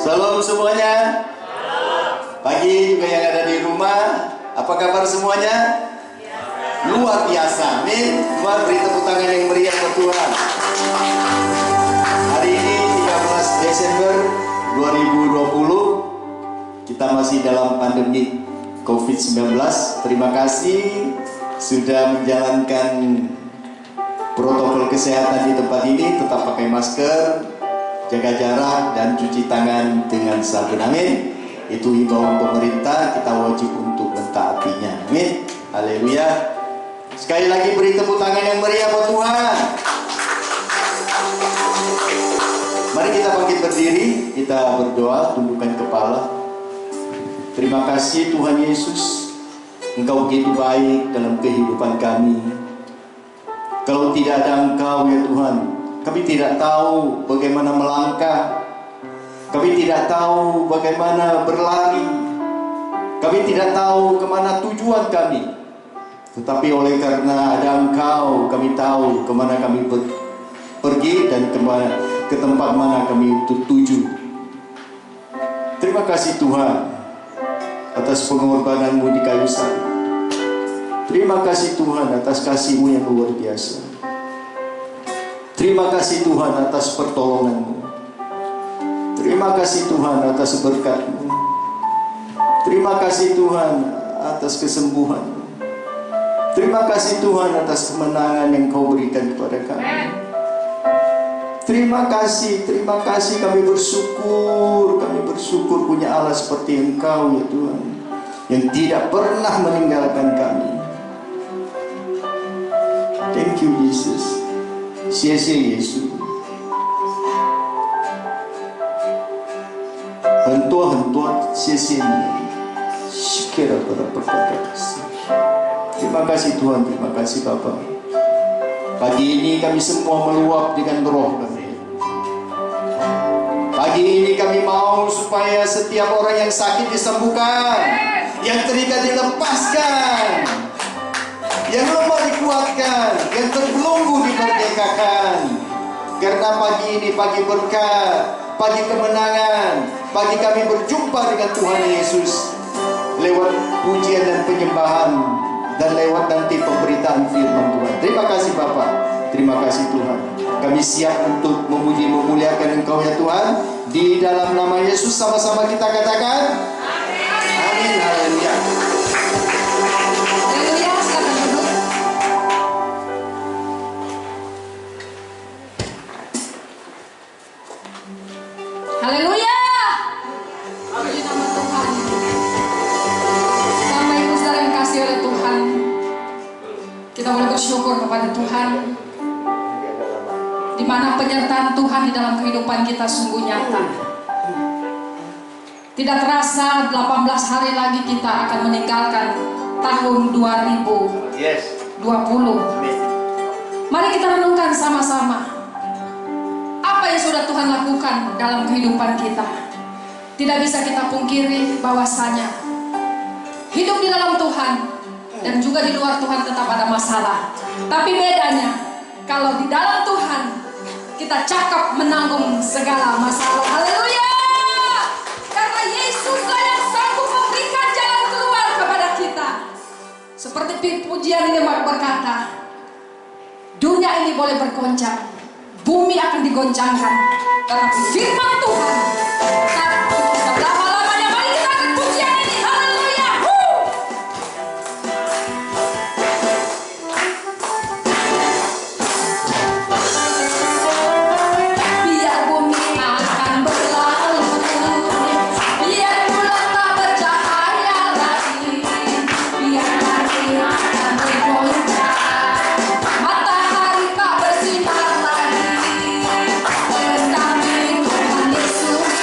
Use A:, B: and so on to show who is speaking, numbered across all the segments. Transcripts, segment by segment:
A: Shalom semuanya. Pagi juga yang ada di rumah. Apa kabar semuanya? Luar biasa. Amin. Buat beri tepuk tangan yang meriah buat Tuhan. Hari ini 13 Desember 2020. Kita masih dalam pandemi COVID-19. Terima kasih sudah menjalankan protokol kesehatan di tempat ini. Tetap pakai masker, jaga jarak, dan cuci tangan dengan sabun. Amin. Itu himbauan pemerintah, kita wajib untuk mentaatinya. Amin. Haleluya. Sekali lagi beri tepuk tangan yang meriah buat Tuhan. Mari kita bangkit berdiri, kita berdoa, tundukkan kepala. Terima kasih Tuhan Yesus, Engkau begitu baik dalam kehidupan kami. Kalau tidak ada Engkau ya Tuhan, kami tidak tahu bagaimana melangkah. Kami tidak tahu bagaimana berlari. Kami tidak tahu kemana tujuan kami. Tetapi oleh karena ada Engkau, kami tahu kemana kami pergi dan ke tempat mana kami tuju. Terima kasih Tuhan atas pengorbananmu di kayu salib. Terima kasih Tuhan atas kasih-Mu yang luar biasa. Terima kasih Tuhan atas pertolongan-Mu. Terima kasih Tuhan atas berkat-Mu. Terima kasih Tuhan atas kesembuhan-Mu. Terima kasih Tuhan atas kemenangan yang Kau berikan kepada kami. Terima kasih kami bersyukur punya Allah seperti Engkau ya Tuhan, yang tidak pernah meninggalkan kami. Thank you Jesus. 谢谢耶稣。很多谢谢你。Terima kasih Tuhan, terima kasih Bapa. Pagi ini kami semua meluap dengan roh kami. Pagi ini kami mau supaya setiap orang yang sakit disembuhkan, yang terikat dilepaskan, yang lemah dikuatkan, yang terbelenggu dimerdekakan. Karena pagi ini pagi berkat, pagi kemenangan, pagi kami berjumpa dengan Tuhan Yesus lewat pujian dan penyembahan, dan lewat nanti pemberitaan firman Tuhan. Terima kasih Bapa, terima kasih Tuhan. Kami siap untuk memuji memuliakan Engkau ya Tuhan. Di dalam nama Yesus sama-sama kita katakan amin. Haleluya.
B: Haleluya, silakan duduk. Haleluya. Puji nama Tuhan. Bapak Ibu saudara yang kasih oleh Tuhan, kita boleh bersyukur kepada Tuhan, di mana penyertaan Tuhan di dalam kehidupan kita sungguh nyata. Tidak terasa 18 hari lagi kita akan meninggalkan tahun 2020. Mari kita renungkan sama-sama apa yang sudah Tuhan lakukan dalam kehidupan kita. Tidak bisa kita pungkiri bahwasanya hidup di dalam Tuhan dan juga di luar Tuhan tetap ada masalah. Tapi bedanya, kalau di dalam Tuhan kita cakap menanggung segala masalah. Haleluya! Karena Yesuslah yang sanggup memberikan jalan keluar kepada kita. Seperti pujian ini berkata, dunia ini boleh bergoncang, bumi akan digoncangkan, tetapi firman Tuhan selama-lamanya. Mari kita akan pujian ini. Haleluya! Biar bumi akan berlalu, biar bulan tak bercahaya lagi, biar hari akan bergoncang, matahari tak bersinar lagi, tetapi Tuhan Yesus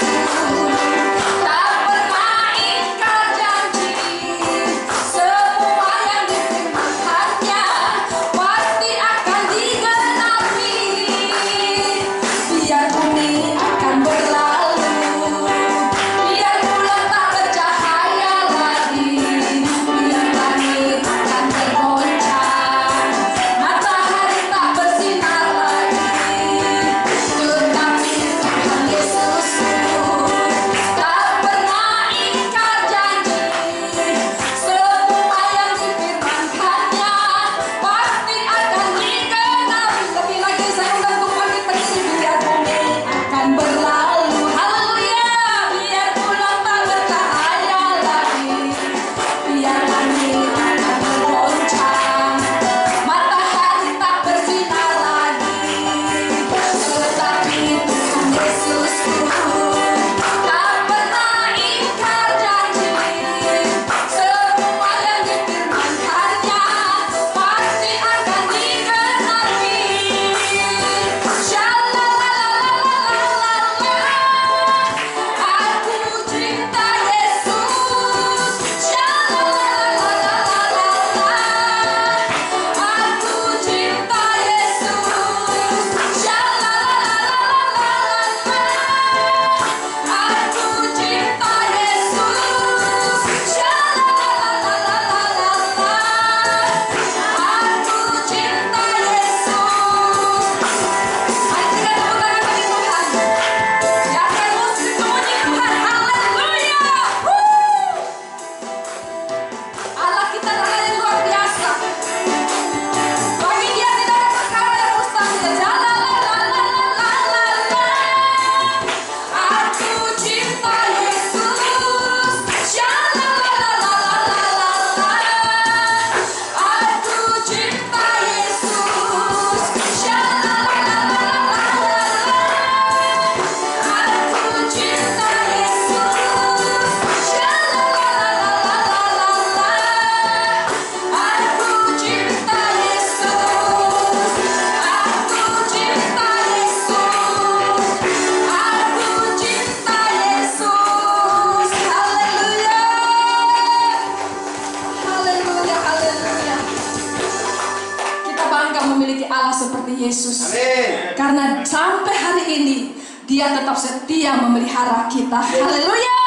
B: Yesus.
A: Amin.
B: Karena sampai hari ini Dia tetap setia memelihara kita. Haleluya.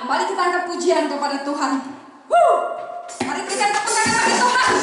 B: Kembali kita angkat pujian kepada Tuhan. Mari berikan tepuk tangan bagi Tuhan.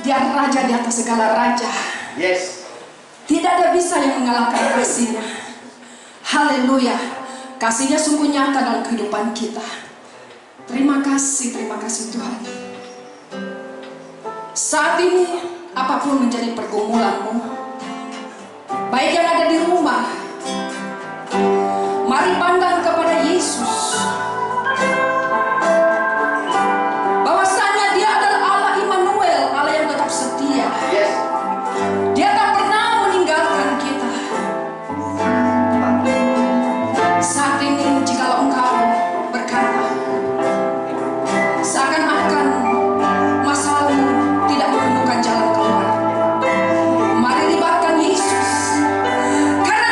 B: Dia raja di atas segala raja.
A: Yes.
B: Tidak ada bisa yang mengalahkan kasih-Nya. Haleluya. Kasih-Nya sungguh nyata dalam kehidupan kita. Terima kasih Tuhan. Saat ini apapun menjadi pergumulanmu, baik yang ada di rumah, mari pandang kepada Yesus. Bahwasanya Dia adalah Allah Immanuel, Allah yang tetap setia.
A: Yes.
B: Dia tak pernah meninggalkan kita. Saat ini jikalau engkau berkata seakan-akan masalahmu tidak menemukan jalan keluar, mari libatkan Yesus. Karena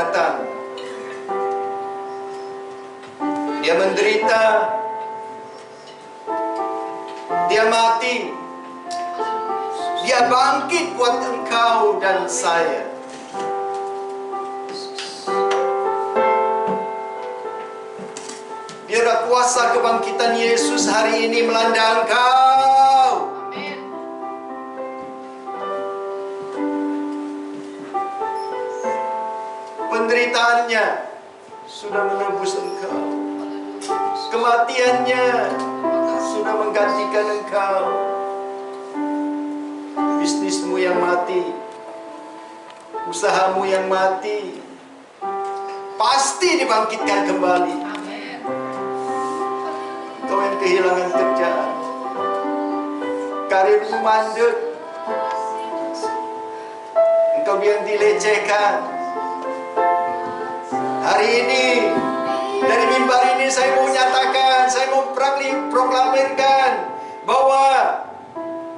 A: datang. Dia menderita, dia mati, dia bangkit buat engkau dan saya. Biarlah kuasa kebangkitan Yesus hari ini melanda engkau. Penderitaannya sudah menebus engkau. Kematiannya sudah menggantikan engkau. Bisnismu yang mati, usahamu yang mati, pasti dibangkitkan kembali. Kau yang kehilangan kerjaan, karirmu mandek, engkau yang dilecehkan. Hari ini, dari mimbar ini saya mau nyatakan, saya mau proklamirkan bahwa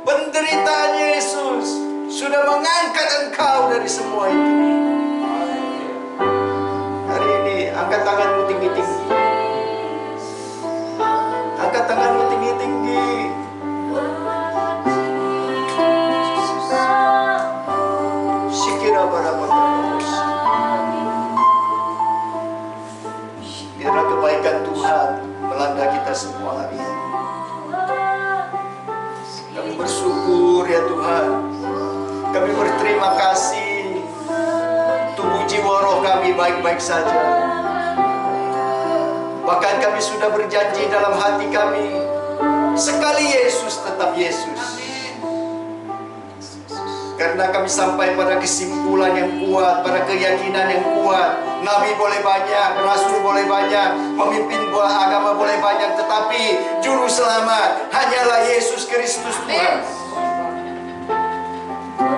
A: penderitaan Yesus sudah mengangkat engkau dari semua itu. Hari ini, angkat tanganmu tinggi-tinggi. Angkat tanganmu tinggi-tinggi. Sikira barabakabos. Biarlah kebaikan Tuhan melanda kita semua hari ini. Kami bersyukur ya Tuhan. Kami berterima kasih. Tubuh jiwa roh kami baik-baik saja. Bahkan kami sudah berjanji dalam hati kami, sekali Yesus tetap Yesus. Karena kami sampai pada kesimpulan yang kuat, pada keyakinan yang kuat. Nabi boleh banyak, Rasul boleh banyak, pemimpin agama boleh banyak, tetapi juru selamat hanyalah Yesus Kristus Tuhan.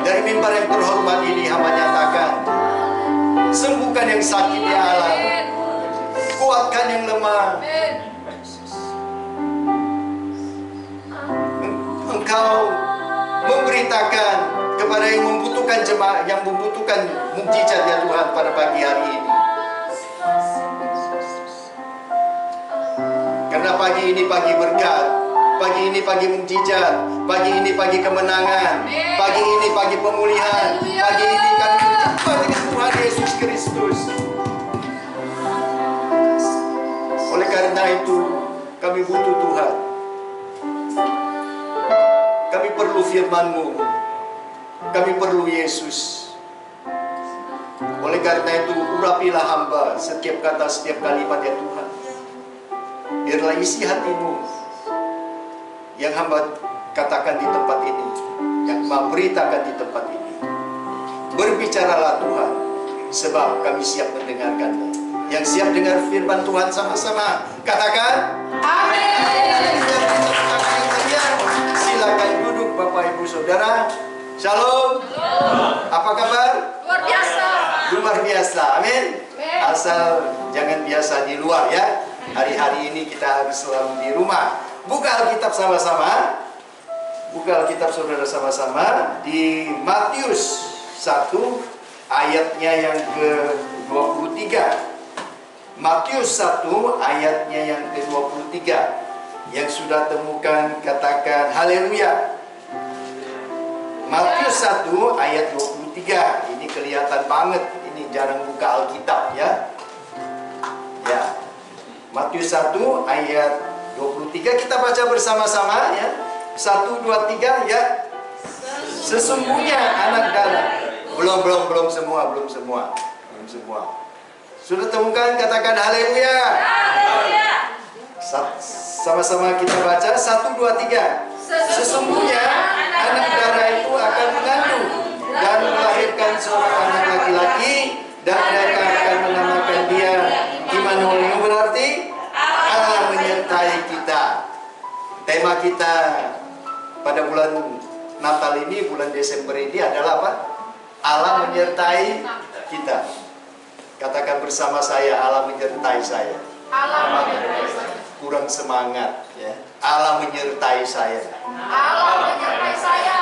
A: Dari mimbar yang terhormat ini hamba nyatakan, sembuhkan yang sakit ya Allah, kuatkan yang lemah. Engkau memberitakan kepada yang membutuhkan jemaah, yang membutuhkan mukjizat ya Tuhan pada pagi hari ini. Karena pagi ini pagi berkat, pagi ini pagi mukjizat, pagi ini pagi kemenangan, pagi ini pagi pemulihan, pagi ini kami berjumpa dengan Tuhan Yesus Kristus. Oleh karena itu kami butuh Tuhan. Kami perlu firman-Mu. Kami perlu Yesus. Oleh karena itu, urapilah hamba setiap kata, setiap kalimat ya Tuhan. Biarlah isi hati-Mu yang hamba katakan di tempat ini, yang hamba beritakan di tempat ini. Berbicaralah Tuhan, sebab kami siap mendengarkan-Mu. Yang siap dengar firman Tuhan sama-sama katakan amin. Silakan duduk Bapak Ibu Saudara. Shalom. Apa kabar?
B: Luar biasa.
A: Luar biasa. Amin. Asal jangan biasa di luar ya. Hari-hari ini kita harus selalu di rumah. Buka Alkitab sama-sama. Buka Alkitab saudara sama-sama di Matius 1 ayatnya yang ke-23. Matius 1 ayatnya yang ke-23. Yang sudah temukan katakan haleluya. Matius 1 ayat 23. Ini kelihatan banget. Ini jarang buka Alkitab ya. Ya. Matius 1 ayat 23 kita baca bersama-sama ya. 1 2 3 ya. Sesungguhnya anak darah. Belum semua. Sudah temukan katakan haleluya.
B: Haleluya.
A: Sama-sama kita baca 1 2 3. Sesungguhnya anak darah itu akan mengandung dan melahirkan seorang anak laki-laki, dan mereka akan menamakan dia Immanuel, yang berarti Allah menyertai kita. Tema kita pada bulan Natal ini, bulan Desember ini adalah apa? Allah menyertai kita. Katakan bersama saya, Allah menyertai saya.
B: Allah menyertai saya.
A: Kurang semangat ya. Allah menyertai saya.
B: Allah menyertai saya.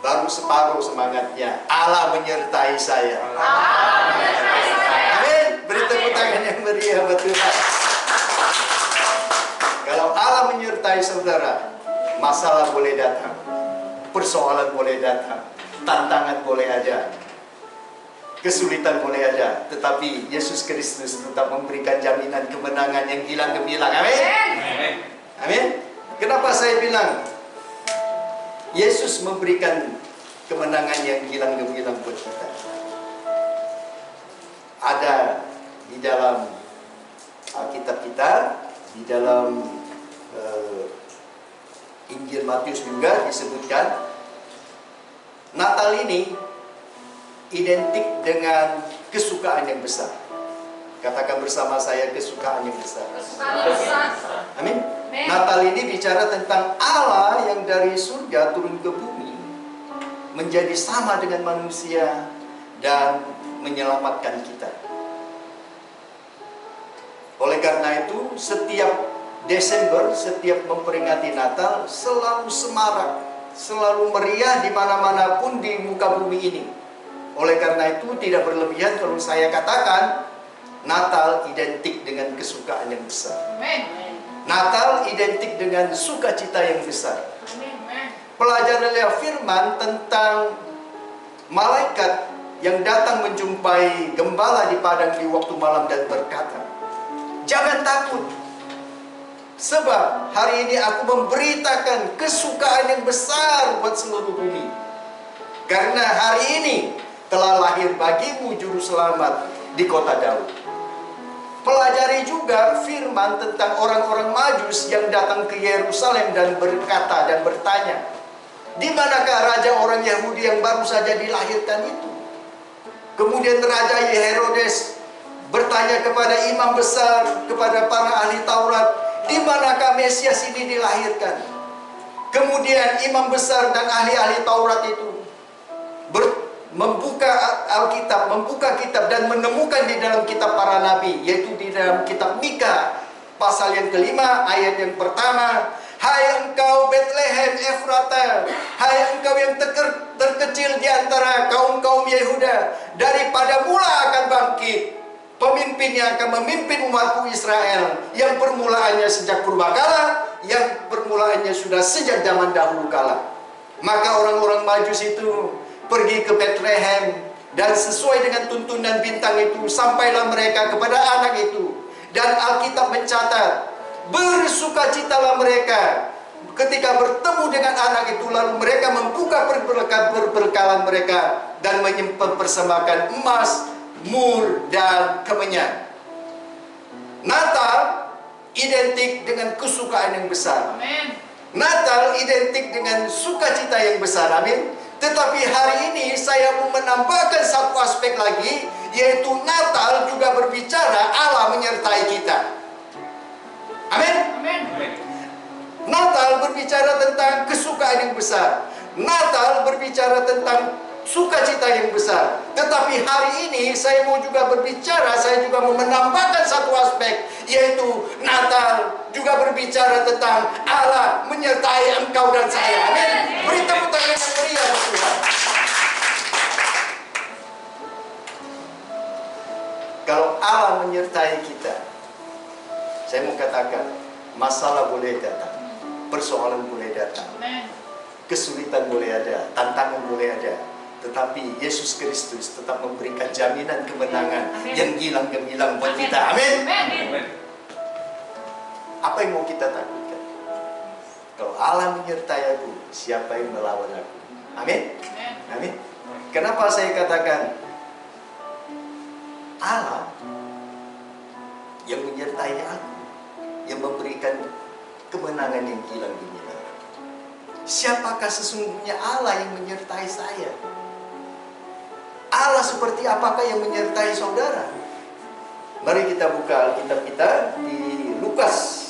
A: Baru separuh semangatnya. Allah menyertai saya.
B: Allah menyertai saya.
A: tepuk tangan yang meriah buat Tuhan. Kalau Allah menyertai saudara, masalah boleh datang, persoalan boleh datang, tantangan boleh ada, kesulitan boleh ada, tetapi Yesus Kristus tetap memberikan jaminan kemenangan yang gilang gemilang. Amin. Amin. Kenapa saya bilang Yesus memberikan kemenangan yang gilang gemilang buat kita? Ada di dalam Alkitab kita, di dalam Injil Matius juga disebutkan Natal ini identik dengan kesukaan yang besar. Katakan bersama saya, kesukaan yang besar. Amin. Natal ini bicara tentang Allah yang dari surga turun ke bumi, menjadi sama dengan manusia dan menyelamatkan kita. Oleh karena itu, setiap Desember, setiap memperingati Natal, selalu semarak, selalu meriah di mana-mana pun di muka bumi ini. Oleh karena itu, tidak berlebihan kalau saya katakan Natal identik dengan kesukaan yang besar. Natal identik dengan sukacita yang besar. Pelajarilah firman tentang malaikat yang datang menjumpai gembala di padang di waktu malam dan berkata, "Jangan takut, sebab hari ini aku memberitakan kesukaan yang besar buat seluruh bumi. Karena hari ini telah lahir bagimu juru selamat di kota Daud." Pelajari juga firman tentang orang-orang Majus yang datang ke Yerusalem dan berkata dan bertanya, "Di manakah raja orang Yahudi yang baru saja dilahirkan itu?" Kemudian Raja Herodes bertanya kepada imam besar, kepada para ahli Taurat, "Di manakah Mesias ini dilahirkan?" Kemudian imam besar dan ahli-ahli Taurat itu membuka Alkitab, membuka kitab dan menemukan di dalam kitab para nabi, yaitu di dalam kitab Mika pasal yang kelima ayat yang pertama, "Hai engkau Bethlehem Efrata, hai engkau yang terkecil di antara kaum-kaum Yehuda, daripada mula akan bangkit pemimpin yang akan memimpin umatku Israel, yang permulaannya sejak purbakala, yang permulaannya sudah sejak zaman dahulu kala." Maka orang-orang Majus itu pergi ke Bethlehem, dan sesuai dengan tuntunan bintang itu sampailah mereka kepada anak itu. Dan Alkitab mencatat, bersukacitalah mereka ketika bertemu dengan anak itu, lalu mereka membuka perbekalan mereka dan mempersembahkan emas, mur, dan kemenyan. Natal identik dengan kesukaan yang besar.
B: Amin.
A: Natal identik dengan sukacita yang besar. Amin. Tetapi hari ini saya mau menambahkan satu aspek lagi, yaitu Natal juga berbicara Allah menyertai kita. Amin. Natal berbicara tentang kesukaan yang besar. Natal berbicara tentang sukacita yang besar. Tetapi hari ini saya mau juga berbicara, saya juga mau menambahkan satu aspek, yaitu Natal juga berbicara tentang Allah menyertai engkau dan saya. Amin. Beri tepuk tangan yang meriah buat Tuhan. Kalau Allah menyertai kita, saya mau katakan, masalah boleh datang, persoalan boleh datang, kesulitan boleh ada, tantangan boleh ada, tetapi Yesus Kristus tetap memberikan jaminan kemenangan yang gilang gemilang buat kita. Amin. Apa yang mau kita takutkan? Kalau Allah menyertai aku, siapa yang melawan aku? Amin. Amin. Kenapa saya katakan Allah yang menyertai aku, yang memberikan kemenangan yang gilang gemilang? Siapakah sesungguhnya Allah yang menyertai saya? Allah seperti apakah yang menyertai saudara? Mari kita buka Alkitab kita di Lukas.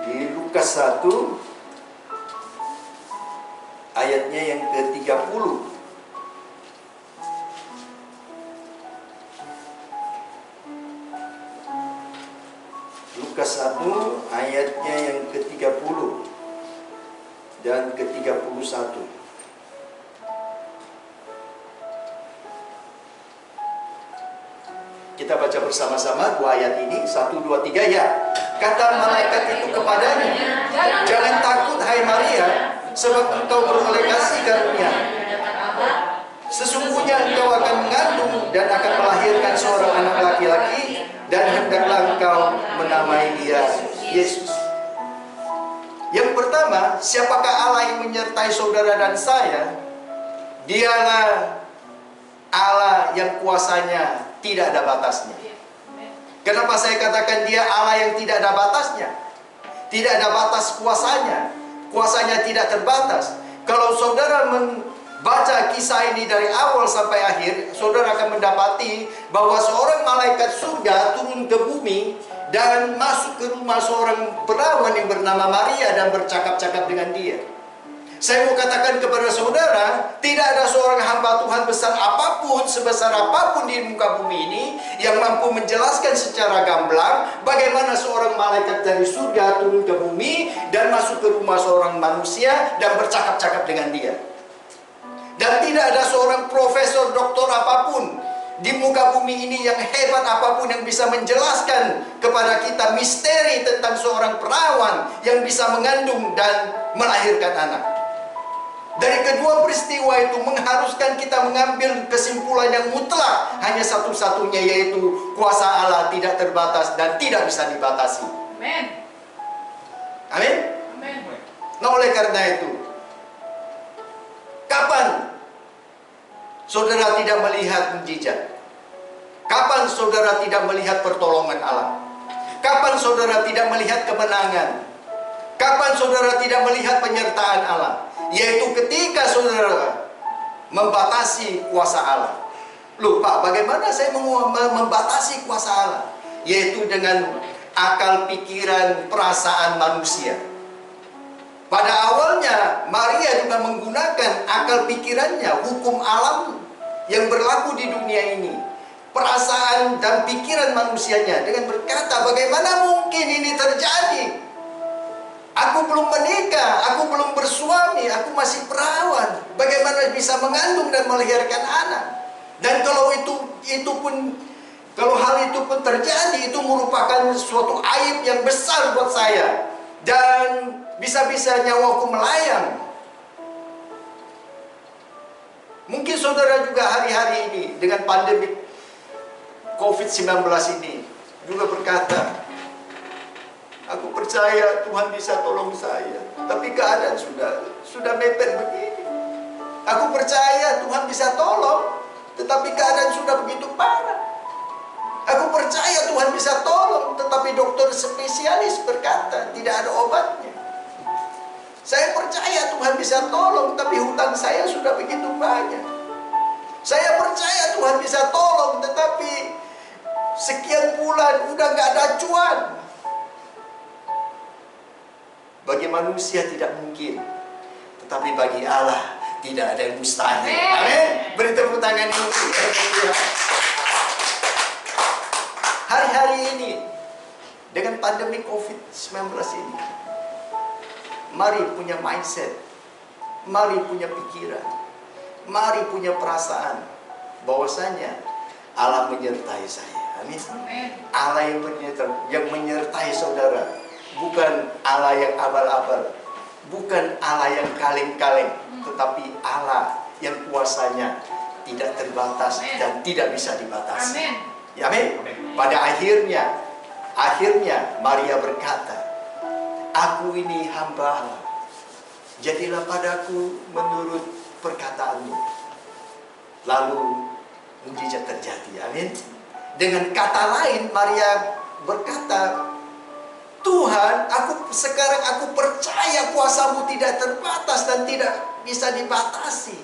A: Di Lukas 1 ayatnya yang ke-30. Lukas 1 ayatnya yang ke-30 dan ke-31. Kita baca bersama-sama 2 ayat ini, 1, 2, 3 ya. Kata malaikat itu kepadanya, jangan takut hai Maria, sebab engkau beroleh kasih karunia. Sesungguhnya engkau akan mengandung dan akan melahirkan seorang anak laki-laki, dan hendaklah engkau menamai dia Yesus. Yang pertama, siapakah Allah yang menyertai saudara dan saya? Dialah Allah yang kuasanya tidak ada batasnya. Kenapa saya katakan dia Allah yang tidak ada batasnya? Tidak ada batas kuasanya. Kuasanya tidak terbatas. Kalau saudara membaca kisah ini dari awal sampai akhir, saudara akan mendapati bahwa seorang malaikat surga turun ke bumi dan masuk ke rumah seorang perawan yang bernama Maria dan bercakap-cakap dengan dia. Saya mau katakan kepada saudara, tidak ada seorang hamba Tuhan besar apapun, sebesar apapun di muka bumi ini yang mampu menjelaskan secara gamblang bagaimana seorang malaikat dari surga turun ke bumi dan masuk ke rumah seorang manusia dan bercakap-cakap dengan dia. Dan tidak ada seorang profesor, doktor apapun di muka bumi ini yang hebat apapun yang bisa menjelaskan kepada kita misteri tentang seorang perawan yang bisa mengandung dan melahirkan anak. Dari kedua peristiwa itu mengharuskan kita mengambil kesimpulan yang mutlak, hanya satu-satunya, yaitu kuasa Allah tidak terbatas dan tidak bisa dibatasi.
B: Amin.
A: Amin.
B: Amin.
A: Nah, oleh karena itu, kapan saudara tidak melihat mujizat? Kapan saudara tidak melihat pertolongan Allah? Kapan saudara tidak melihat kemenangan? Kapan saudara tidak melihat penyertaan Allah? Yaitu ketika saudara membatasi kuasa Allah. Loh Pak, bagaimana saya membatasi kuasa Allah? Yaitu dengan akal, pikiran, perasaan manusia. Pada awalnya Maria juga menggunakan akal pikirannya, hukum alam yang berlaku di dunia ini, perasaan dan pikiran manusianya, dengan berkata, bagaimana mungkin ini terjadi? Aku belum menikah, aku belum bersuami, aku masih perawan. Bagaimana bisa mengandung dan melahirkan anak? Dan kalau hal itu pun terjadi, itu merupakan suatu aib yang besar buat saya. Dan bisa-bisa nyawaku melayang. Mungkin saudara juga hari-hari ini dengan pandemi COVID-19 ini juga berkata, aku percaya Tuhan bisa tolong saya, tapi keadaan sudah mepet begini. Aku percaya Tuhan bisa tolong, tetapi keadaan sudah begitu parah. Aku percaya Tuhan bisa tolong, tetapi dokter spesialis berkata tidak ada obatnya. Saya percaya Tuhan bisa tolong, tapi hutang saya sudah begitu banyak. Saya percaya Tuhan bisa tolong, tetapi sekian bulan udah gak ada cuan. Bagi manusia tidak mungkin, tetapi bagi Allah tidak ada yang mustahil. Amin. Beri tepuk tangan ini. Hari-hari ini dengan pandemi COVID-19 ini, mari punya mindset, mari punya pikiran, mari punya perasaan bahwasanya Allah menyertai saya. Amin. Allah yang menyertai saudara. Bukan Allah yang abal-abal, bukan Allah yang kaleng-kaleng, tetapi Allah yang kuasanya tidak terbatas dan tidak bisa dibatasi.
B: Amin.
A: Ya, amin. Pada akhirnya Maria berkata, aku ini hamba Allah, jadilah padaku menurut perkataanmu. Lalu mujizat terjadi. Amin. Dengan kata lain, Maria berkata, Tuhan, sekarang aku percaya kuasamu tidak terbatas dan tidak bisa dibatasi.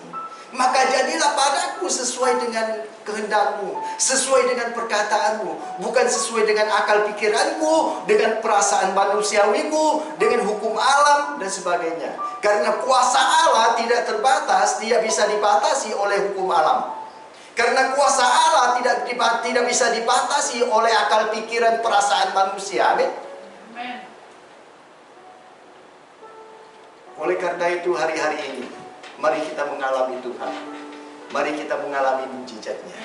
A: Maka jadilah padaku sesuai dengan kehendakmu, sesuai dengan perkataanmu, bukan sesuai dengan akal pikiranku, dengan perasaan manusiawiku, dengan hukum alam dan sebagainya. Karena kuasa Allah tidak terbatas, tidak bisa dibatasi oleh hukum alam. Karena kuasa Allah tidak bisa dibatasi oleh akal pikiran perasaan manusia. Amin. Oleh karena itu hari-hari ini, mari kita mengalami Tuhan. Mari kita mengalami mujizatnya.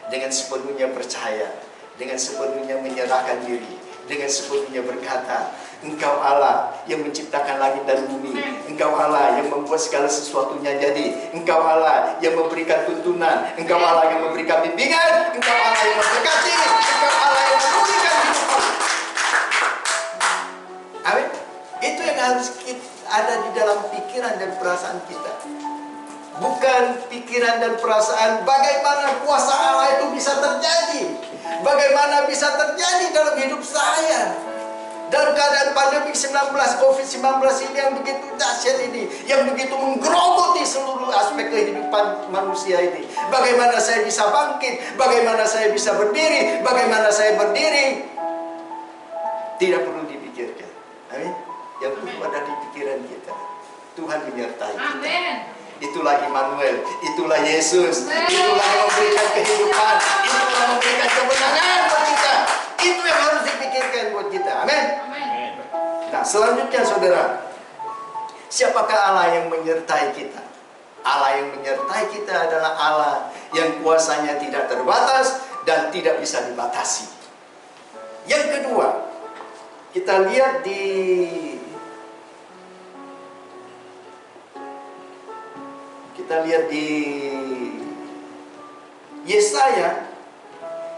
A: Dengan sepenuhnya percaya dengan sepenuhnya menyerahkan diri, dengan sepenuhnya berkata, Engkau Allah yang menciptakan langit dan bumi, Engkau Allah yang membuat segala sesuatunya jadi, Engkau Allah yang memberikan tuntunan, Engkau Allah yang memberikan bimbingan, Engkau Allah yang memberkati, Engkau Allah yang memberikan hidup. Amin. Itu yang harus ada di dalam pikiran dan perasaan kita. Bukan pikiran dan perasaan bagaimana kuasa Allah itu bisa terjadi, bagaimana bisa terjadi dalam hidup saya. Dalam keadaan pandemi 19, COVID-19 ini yang begitu dahsyat ini, yang begitu menggerogoti seluruh aspek kehidupan manusia ini. Bagaimana saya bisa bangkit, bagaimana saya bisa berdiri, bagaimana saya berdiri, tidak perlu dipikirkan. Amin. Yang perlu ada di pikiran kita, Tuhan menyertai kita.
B: Amin.
A: Itulah Immanuel, itulah Yesus, itulah yang memberikan kehidupan, itulah yang memberikan kemenangan buat kita. Itu yang harus dipikirkan buat kita. Amin. Nah, selanjutnya saudara, siapakah Allah yang menyertai kita? Allah yang menyertai kita adalah Allah yang kuasanya tidak terbatas dan tidak bisa dibatasi. Yang kedua, kita lihat di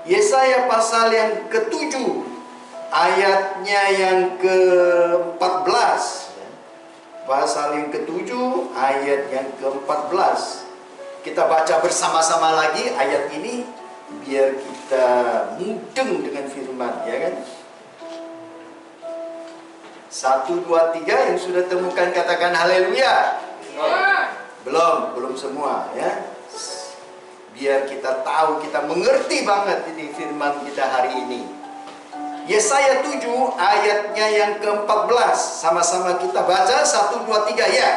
A: Yesaya pasal yang ke-7 ayatnya yang ke-14. Pasal yang ke-7 ayat yang ke-14. Kita baca bersama-sama lagi ayat ini biar kita mudeng dengan firman, ya kan? 1, 2, 3 yang sudah temukan katakan haleluya. Belum semua, ya. Biar kita tahu, kita mengerti banget ini firman kita hari ini. Yesaya 7 ayatnya yang ke-14. Sama-sama kita baca 1, 2, 3 ya.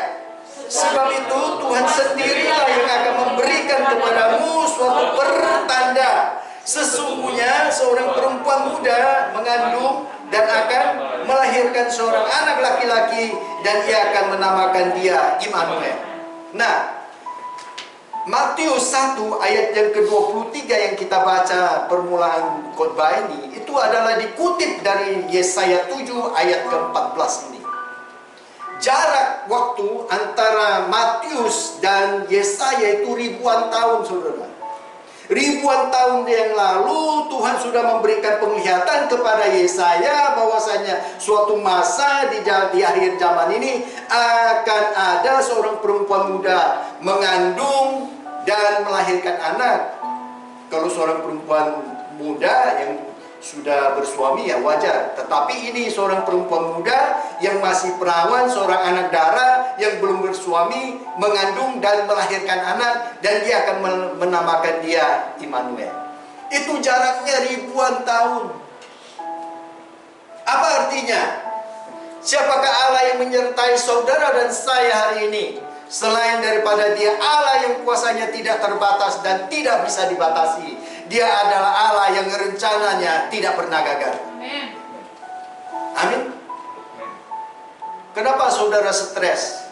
A: Sebab itu Tuhan sendirilah yang akan memberikan kepadamu suatu pertanda. Sesungguhnya seorang perempuan muda mengandung dan akan melahirkan seorang anak laki-laki, dan ia akan menamakan dia Immanuel. Nah, Matius 1 ayat yang ke-23 yang kita baca permulaan khotbah ini, itu adalah dikutip dari Yesaya 7 ayat ke-14 ini. Jarak waktu antara Matius dan Yesaya itu ribuan tahun, saudara. Ribuan tahun yang lalu Tuhan sudah memberikan penglihatan kepada Yesaya bahwasanya suatu masa di akhir zaman ini akan ada seorang perempuan muda mengandung dan melahirkan anak. Kalau seorang perempuan muda yang sudah bersuami ya wajar, tetapi ini seorang perempuan muda yang masih perawan, seorang anak darah yang belum bersuami, mengandung dan melahirkan anak, dan dia akan menamakan dia Immanuel. Itu jaraknya ribuan tahun. Apa artinya? Siapakah Allah yang menyertai saudara dan saya hari ini? Selain daripada dia Allah yang kuasanya tidak terbatas dan tidak bisa dibatasi. Dia adalah Allah yang rencananya tidak pernah gagal. Amin. Amin. Kenapa saudara stres?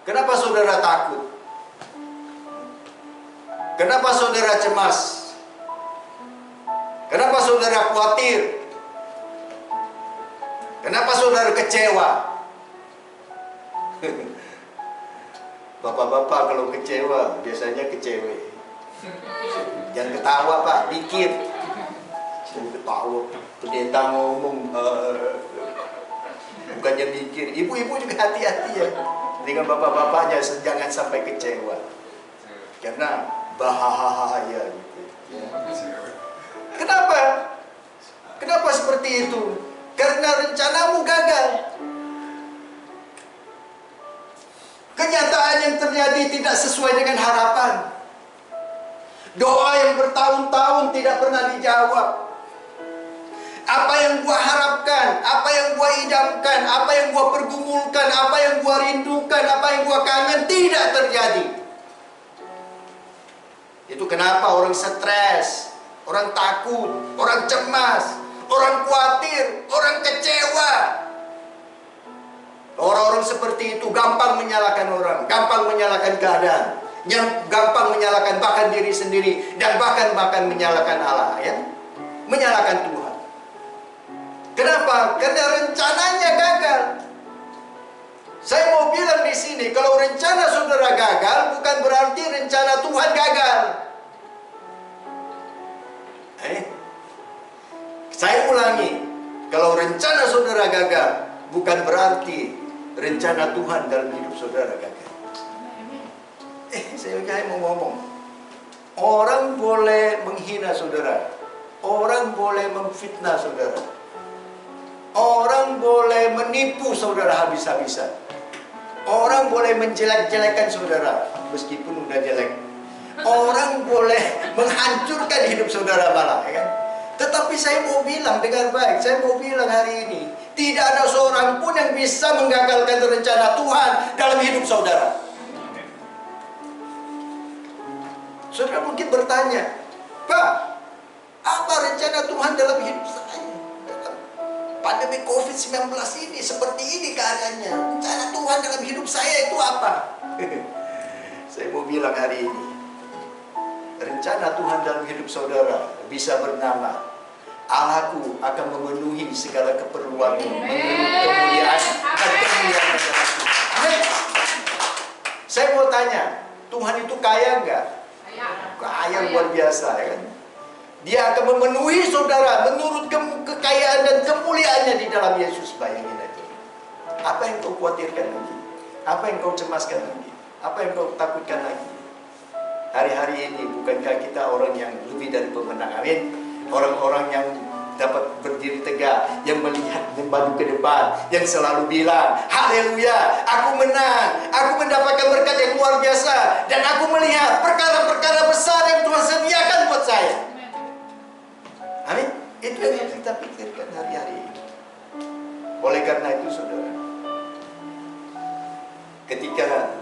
A: Kenapa saudara takut? Kenapa saudara cemas? Kenapa saudara khawatir? Kenapa saudara kecewa? Bapak-bapak kalau kecewa biasanya kecewe. Jangan ketawa pak, dikit. Jangan ketawa. Pendeta ngomong bukannya mikir. Ibu-ibu juga hati-hati ya dengan bapak-bapaknya, jangan sampai kecewa. Karena bahaya gitu ya. Kenapa? Kenapa seperti itu? Karena rencanamu gagal. Kenyataan yang terjadi tidak sesuai dengan harapan. Doa yang bertahun-tahun tidak pernah dijawab. Apa yang gua harapkan, apa yang gua idamkan, apa yang gua pergumulkan, apa yang gua rindukan, apa yang gua kangen tidak terjadi. Itu kenapa orang stres, orang takut, orang cemas, orang khawatir, orang kecewa. Orang-orang seperti itu gampang menyalahkan orang, gampang menyalahkan keadaan. yang gampang menyalahkan bahkan diri sendiri dan bahkan menyalahkan Allah, ya. Menyalahkan Tuhan. Kenapa? Karena rencananya gagal. Saya mau bilang di sini, kalau rencana saudara gagal, bukan berarti rencana Tuhan gagal. Saya ulangi, kalau rencana saudara gagal, bukan berarti rencana Tuhan dalam hidup saudara gagal. Saya mau ngomong, orang boleh menghina saudara, orang boleh memfitnah saudara, orang boleh menipu saudara habis-habisan, orang boleh menjelek-jelekan saudara meskipun udah jelek, orang boleh menghancurkan hidup saudara malah, ya kan? Tetapi saya mau bilang dengan baik, saya mau bilang hari ini, tidak ada seorang pun yang bisa menggagalkan rencana Tuhan dalam hidup saudara. Saudara mungkin bertanya, Pak, apa rencana Tuhan dalam hidup saya? Pandemi COVID-19 ini, seperti ini keadaannya. Rencana Tuhan dalam hidup saya itu apa? Saya mau bilang hari ini, rencana Tuhan dalam hidup saudara bisa bernama, Allahku akan memenuhi segala keperluanmu, menurut kemuliaan dan kemuliaan dalamku. Amin. Saya mau tanya, Tuhan itu kaya enggak? Kaya luar biasa, ya kan? Dia akan memenuhi saudara menurut kekayaan dan kemuliaannya di dalam Yesus. Bayangin aja. Apa yang kau khawatirkan lagi? Apa yang kau cemaskan lagi? Apa yang kau takutkan lagi? Hari-hari ini bukankah kita orang yang lebih dari pemenang? Amin. Orang-orang yang dapat berdiri tegak, yang melihat maju ke depan, yang selalu bilang, haleluya, aku menang, aku mendapatkan berkat yang luar biasa, dan aku melihat perkara-perkara besar yang Tuhan sediakan buat saya. Amin. Itu yang kita pikirkan hari-hari ini. Oleh karena itu saudara, ketika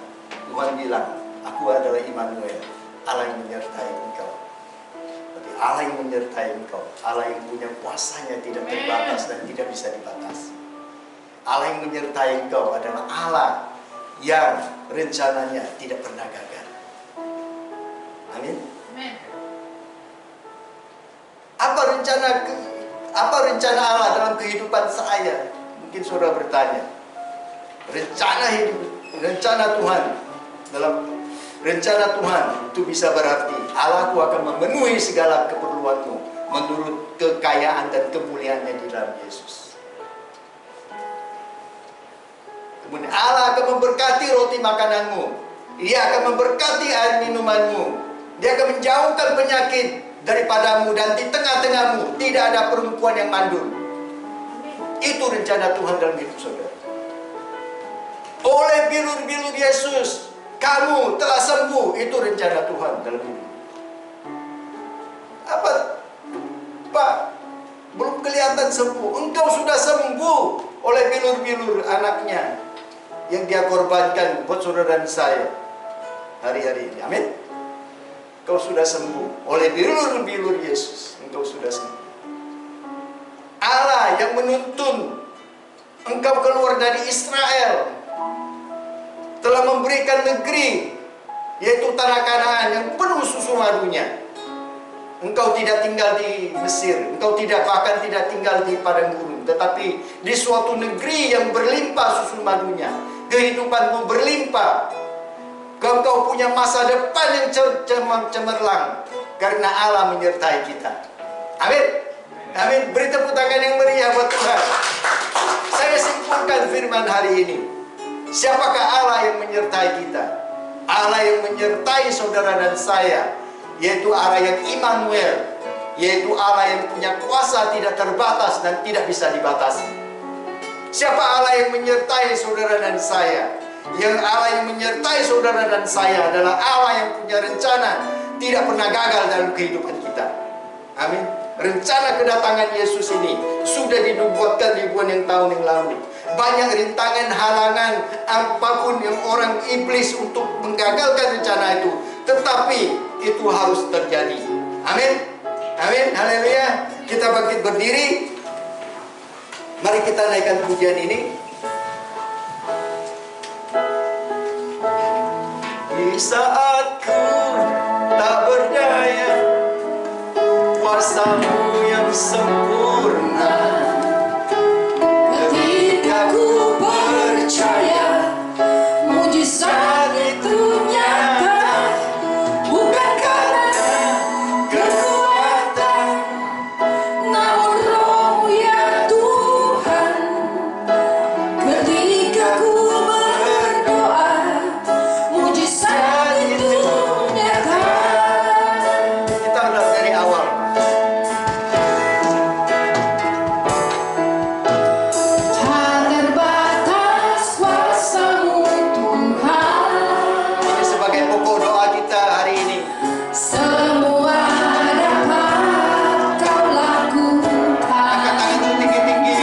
A: Tuhan bilang, aku adalah Immanuel, Allah yang menyertai engkau. Allah yang menyertai engkau, Allah yang punya kuasanya tidak terbatas dan tidak bisa dibatasi. Allah yang menyertai engkau adalah Allah yang rencananya tidak pernah gagal. Amin. Apa rencana Allah dalam kehidupan saya? Mungkin saudara bertanya. Rencana Tuhan dalam rencana Tuhan itu bisa berarti Allahku akan memenuhi segala keperluanmu menurut kekayaan dan kemuliaannya di dalam Yesus. Kemudian Allah akan memberkati roti makananmu, Dia akan memberkati air minumanmu, Dia akan menjauhkan penyakit daripadamu, dan di tengah-tengahmu tidak ada perempuan yang mandul. Itu rencana Tuhan dalam hidup saudara. Oleh bilur-bilur Yesus kamu telah sembuh. Itu rencana Tuhan dalam hidup. Apa? Pak, belum kelihatan sembuh. Engkau sudah sembuh oleh bilur-bilur anaknya yang dia korbankan buat saudara dan saya hari-hari ini. Amin. Engkau sudah sembuh oleh bilur-bilur Yesus. Engkau sudah sembuh. Allah yang menuntun engkau keluar dari Israel telah memberikan negeri, yaitu tanah Kanaan yang penuh susu madunya. Engkau tidak tinggal di Mesir, engkau bahkan tidak tinggal di padang gurun, tetapi di suatu negeri yang berlimpah susu madunya. Kehidupanmu berlimpah. Engkau punya masa depan yang cemerlang karena Allah menyertai kita. Amin. Amin. Beri tepuk tangan yang meriah buat Tuhan. Saya simpulkan firman hari ini. Siapakah Allah yang menyertai kita? Allah yang menyertai saudara dan saya, yaitu Allah yang Immanuel, yaitu Allah yang punya kuasa tidak terbatas dan tidak bisa dibatasi. Siapa Allah yang menyertai saudara dan saya? Yang Allah yang menyertai saudara dan saya adalah Allah yang punya rencana tidak pernah gagal dalam kehidupan kita. Amin. Rencana kedatangan Yesus ini sudah dinubuatkan ribuan yang tahun yang lalu. Banyak rintangan, halangan, apapun yang orang iblis untuk menggagalkan rencana itu, tetapi itu harus terjadi. Amin. Amin. Haleluya. Kita bangkit berdiri. Mari kita naikkan pujian ini. Di saat kuasa-Mu yang sempurna.
B: Ketika ku percaya mujizat itu nyata, bukan karena kekuatan, namun Roh-Mu ya Tuhan. Ketika ku berdoa, mujizat itu nyata.
A: Kita udah dari awal.
B: Tak terbatas kuasa-Mu Tuhan.
A: Ini sebagai pokok doa kita hari ini.
B: Semua dapat Kau lakukan.
A: Angkat tanganmu tinggi-tinggi.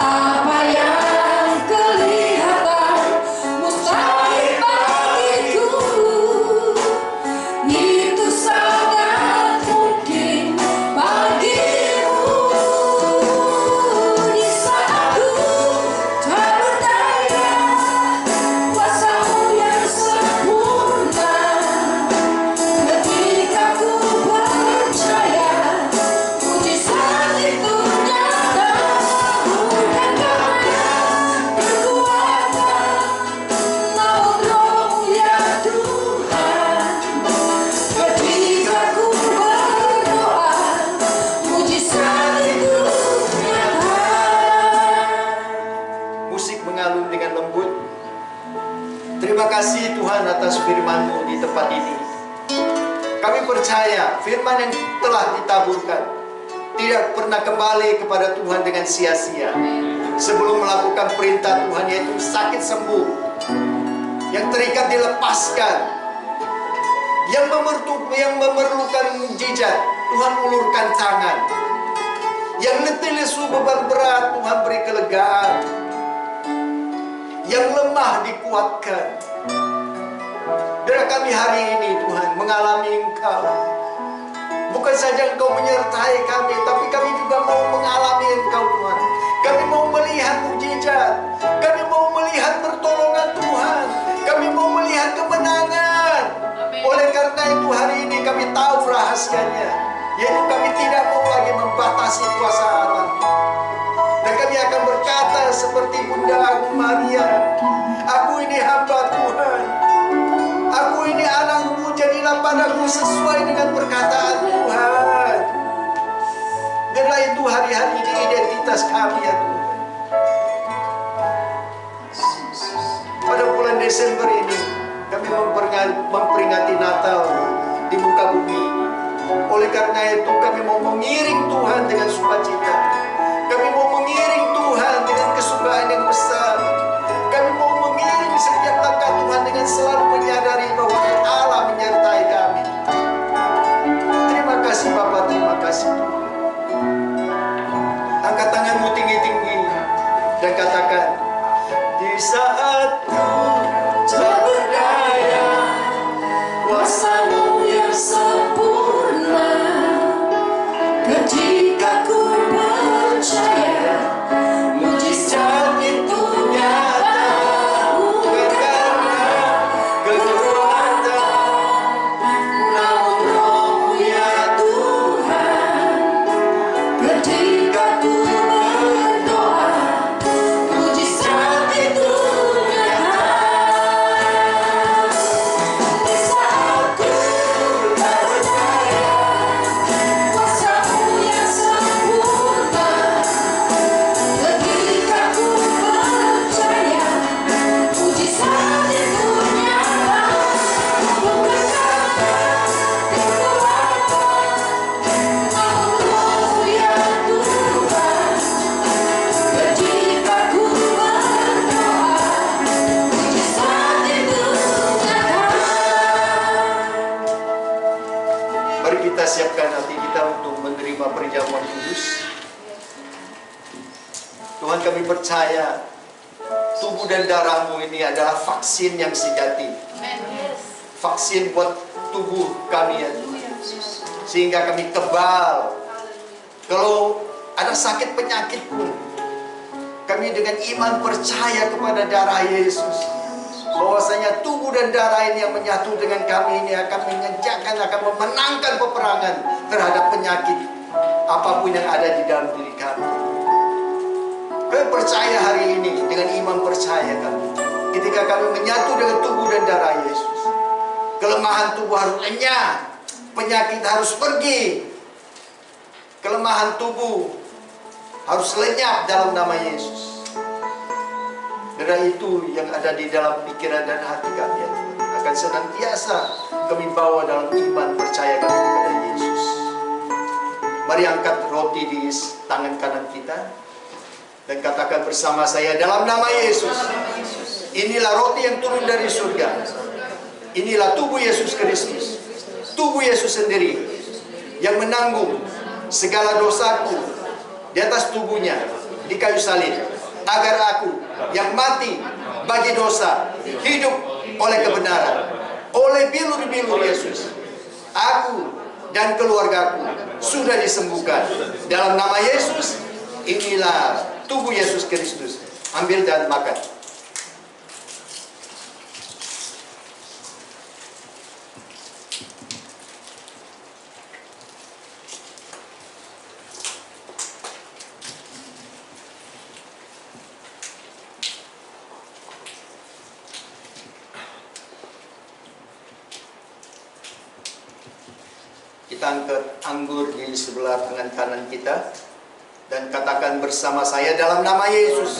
B: Apa yang kelihatan mustahil bagiku, itu sangat mungkin bagimu. Di saat ku tak berdaya, kuasa-Mu yang sempurna. Ketika ku percaya, mujizat itu nyata, bukan karena kekuatan, namun Roh-Mu ya Tuhan. Ketika ku berdoa, mujizat itu nyata.
A: Musik mengalun dengan lembut. Terima kasih Tuhan atas firman-Mu di tempat ini. Kami percaya firman yang telah ditaburkan tidak pernah kembali kepada Tuhan dengan sia-sia. Sebelum melakukan perintah Tuhan, yaitu sakit sembuh, yang terikat dilepaskan, yang memerlukan mujizat, Tuhan ulurkan tangan. Yang letih lesu beban berat, Tuhan beri kelegaan. Yang lemah dikuatkan. Dan kami hari ini Tuhan mengalami Engkau. Bukan saja Engkau menyertai kami, tapi kami juga mau mengalami Engkau Tuhan. Kami mau melihat mujizat. Kami mau melihat pertolongan Tuhan. Kami mau melihat kemenangan. Oleh karena itu hari ini kami tahu rahasianya, yaitu kami tidak mau lagi membatasi kuasa Allah. Dan kami akan berkata seperti Bunda Agung Maria, aku ini hamba Tuhan, aku ini anak-Mu, jadilah padaku sesuai dengan perkataan Tuhan. Biarlah itu hari-hari ini identitas kami ya Tuhan. Pada bulan Desember ini kami memperingati Natal di muka bumi ini. Oleh karena itu kami mau mengiring Tuhan dengan sukacita. Kami mau mengiring Tuhan dengan kesukaan yang besar. Kami mau mengiring setiap langkah Tuhan dengan selalu menyadari bahwa Allah menyertai kami. Terima kasih Bapa, terima kasih Tuhan. Angkat tanganmu tinggi-tinggi dan katakan, di saat ku tak berdaya,
B: Kuasa-Mu yang sempurna. Ketika ku percaya, mujizat itu nyata, bukan karena kekuatan, namun Roh-Mu ya Tuhan. Ketika ku berdoa, mujizat itu nyata. Di saat ku tak berdaya, kuasa-Mu yang sempurna. Ketika ku percaya, mujizat itu nyata, bukan karena kekuatan, namun Roh-Mu ya Tuhan. Ketika ku berdoa, mujizat itu nyata.
A: mari kita siapkan hati kita untuk menerima perjamuan kudus. Tuhan, kami percaya tubuh dan darah-Mu ini adalah vaksin yang sejati. Vaksin buat tubuh kami ya Tuhan. Sehingga kami kebal. Kalau ada sakit penyakit pun, kami dengan iman percaya kepada darah Yesus. bahwasanya tubuh dan darah ini yang menyatu dengan kami ini akan mengejakkan, akan memenangkan peperangan terhadap penyakit apapun yang ada di dalam diri kami. Kami percaya hari ini dengan iman percaya kami, ketika kami menyatu dengan tubuh dan darah Yesus, kelemahan tubuh harus lenyap, penyakit harus pergi, kelemahan tubuh harus lenyap dalam nama Yesus. Karena itu yang ada di dalam pikiran dan hati kami ya Tuhan, akan senantiasa kami bawa dalam iman percaya kami kepada Yesus. Mari angkat roti di tangan kanan kita dan katakan bersama saya dalam nama Yesus. Inilah roti yang turun dari surga. Inilah tubuh Yesus Kristus, tubuh Yesus sendiri yang menanggung segala dosaku di atas tubuhnya di kayu salib, agar aku yang mati bagi dosa hidup oleh kebenaran. Oleh bilur-bilur Yesus, aku dan keluargaku sudah disembuhkan. Dalam nama Yesus, inilah tubuh Yesus Kristus. Ambil dan makan. Kita angkat anggur di sebelah tangan kanan kita dan katakan bersama saya dalam nama Yesus.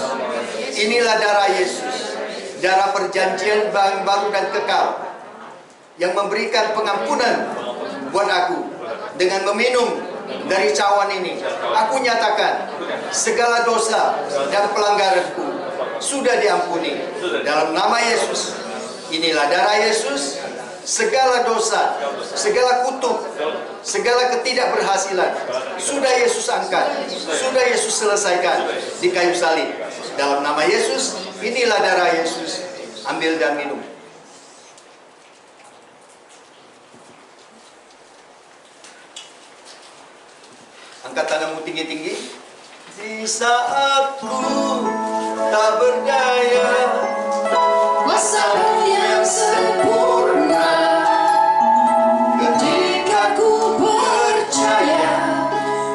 A: Inilah darah Yesus, darah perjanjian baru dan kekal, yang memberikan pengampunan buat aku. Dengan meminum dari cawan ini, aku nyatakan segala dosa dan pelanggaranku sudah diampuni. Dalam nama Yesus, inilah darah Yesus. Segala dosa, segala kutuk, segala ketidakberhasilan sudah Yesus angkat, sudah Yesus selesaikan di kayu salib. Dalam nama Yesus, inilah darah Yesus. Ambil dan minum. Angkat tanganmu tinggi-tinggi. Di saat ku tak berdaya,
B: Kuasa-Mu yang sempurna, ketika ku percaya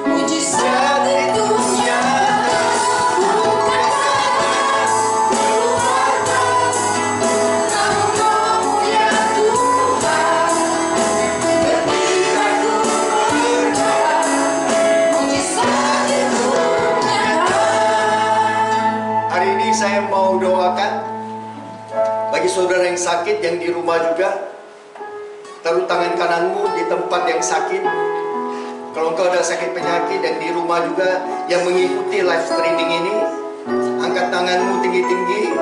B: mujizat itu nyata. Bukan karena Kamu ya Tuhan, ketika ku percaya mujizat itu nyata.
A: hari ini saya mau doakan bagi saudara yang sakit, yang di rumah juga. Taruh tangan kananmu di tempat yang sakit. Kalau engkau ada sakit penyakit dan di rumah juga yang mengikuti live streaming ini, angkat tanganmu tinggi-tinggi.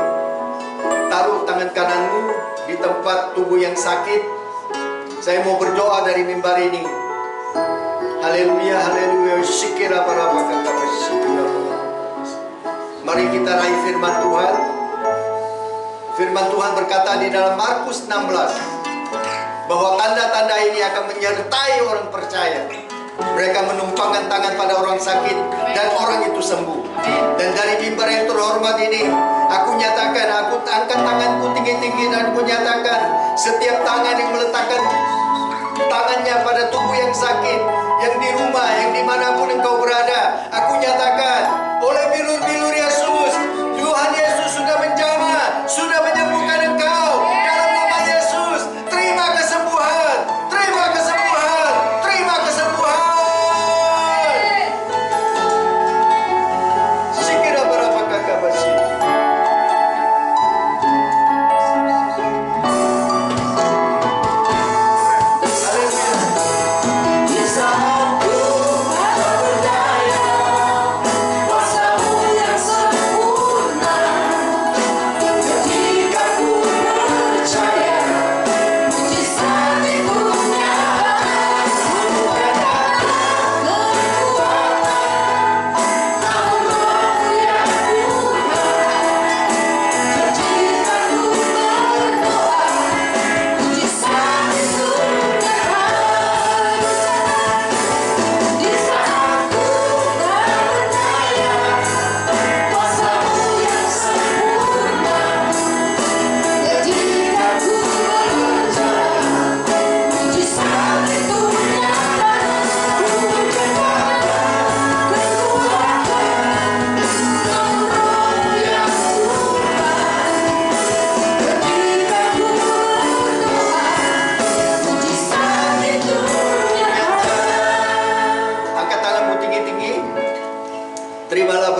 A: Taruh tangan kananmu di tempat tubuh yang sakit. Saya mau berdoa dari mimbar ini. Haleluya, haleluya. Syikira para bakal. Mari kita raih firman Tuhan. Firman Tuhan berkata di dalam Markus 16 bahwa tanda-tanda ini akan menyertai orang percaya. Mereka menumpangkan tangan pada orang sakit dan orang itu sembuh. Dan dari mimbar yang terhormat ini, aku nyatakan, aku angkat tanganku tinggi-tinggi dan aku nyatakan, setiap tangan yang meletakkan tangannya pada tubuh yang sakit, yang di rumah, yang dimanapun engkau berada, aku nyatakan, oleh bilur-bilur Yesus, Tuhan Yesus sudah menjamah, sudah menyembuhkan engkau. Dalam nama Yesus, terima kesembuhan, terima kesembuhan, terima kesembuhan. Sikira berapa kakak basi.
B: Di saat ku tak berdaya,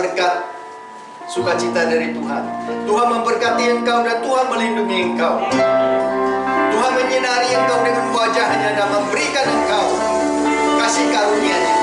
A: berkat sukacita dari Tuhan. Tuhan memberkati engkau dan Tuhan melindungi engkau. Tuhan menyinari engkau dengan wajahnya dan memberikan engkau kasih karunia-Nya.